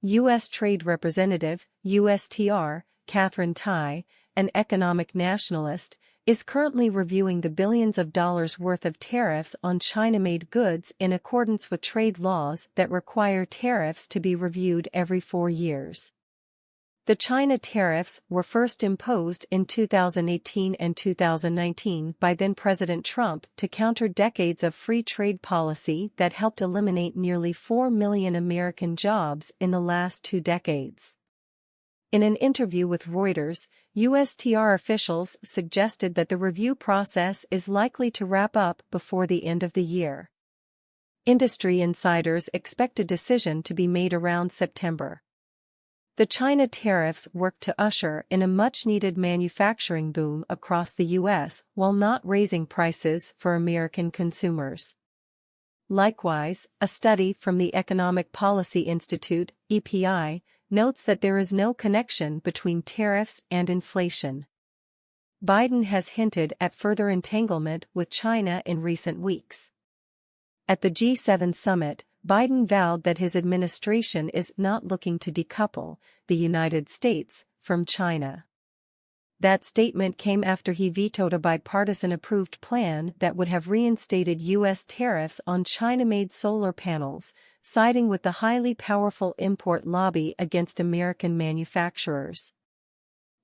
U.S. Trade Representative, USTR, Katherine Tai, an economic nationalist, is currently reviewing the billions of dollars worth of tariffs on China-made goods in accordance with trade laws that require tariffs to be reviewed every 4 years. The China tariffs were first imposed in 2018 and 2019 by then-President Trump to counter decades of free trade policy that helped eliminate nearly 4 million American jobs in the last 2 decades. In an interview with Reuters, USTR officials suggested that the review process is likely to wrap up before the end of the year. Industry insiders expect a decision to be made around September. The China tariffs work to usher in a much-needed manufacturing boom across the U.S. while not raising prices for American consumers. Likewise, a study from the Economic Policy Institute, EPI, notes that there is no connection between tariffs and inflation. Biden has hinted at further entanglement with China in recent weeks. At the G7 summit, Biden vowed that his administration is not looking to decouple the United States from China. That statement came after he vetoed a bipartisan-approved plan that would have reinstated U.S. tariffs on China-made solar panels, siding with the highly powerful import lobby against American manufacturers.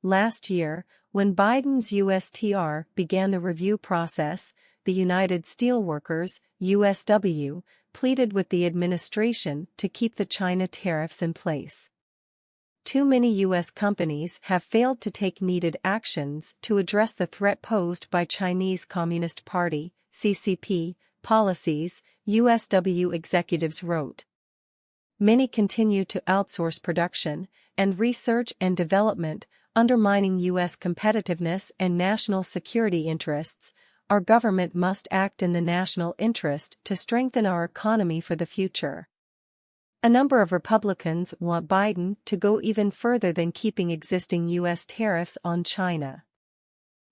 Last year, when Biden's USTR began the review process, the United Steelworkers, USW, pleaded with the administration to keep the China tariffs in place. Too many U.S. companies have failed to take needed actions to address the threat posed by Chinese Communist Party, CCP, policies, USW executives wrote. Many continue to outsource production and research and development, undermining U.S. competitiveness and national security interests. Our government must act in the national interest to strengthen our economy for the future. A number of Republicans want Biden to go even further than keeping existing U.S. tariffs on China.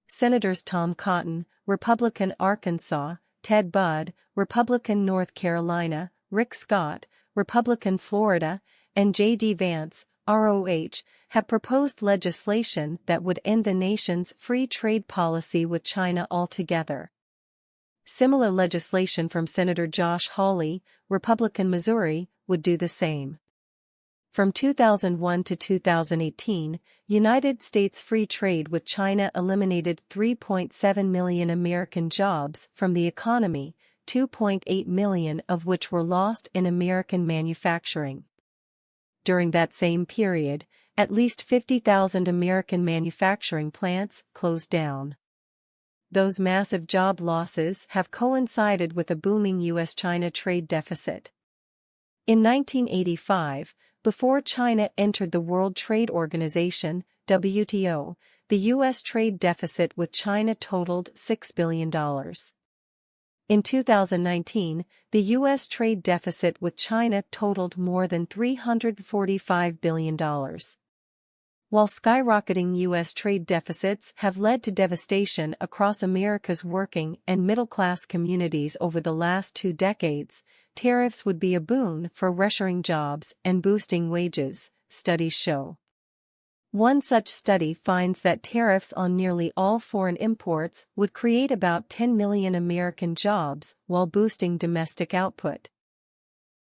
Senators Tom Cotton, Republican Arkansas, Ted Budd, Republican North Carolina, Rick Scott, Republican Florida, and J.D. Vance, ROH, have proposed legislation that would end the nation's free trade policy with China altogether. Similar legislation from Senator Josh Hawley, Republican Missouri, would do the same. From 2001 to 2018, United States free trade with China eliminated 3.7 million American jobs from the economy, 2.8 million of which were lost in American manufacturing. During that same period, at least 50,000 American manufacturing plants closed down. Those massive job losses have coincided with a booming U.S.-China trade deficit. In 1985, before China entered the World Trade Organization, WTO, the U.S. trade deficit with China totaled $6 billion. In 2019, the U.S. trade deficit with China totaled more than $345 billion. While skyrocketing U.S. trade deficits have led to devastation across America's working and middle-class communities over the last 2 decades, tariffs would be a boon for reshoring jobs and boosting wages, studies show. One such study finds that tariffs on nearly all foreign imports would create about 10 million American jobs while boosting domestic output.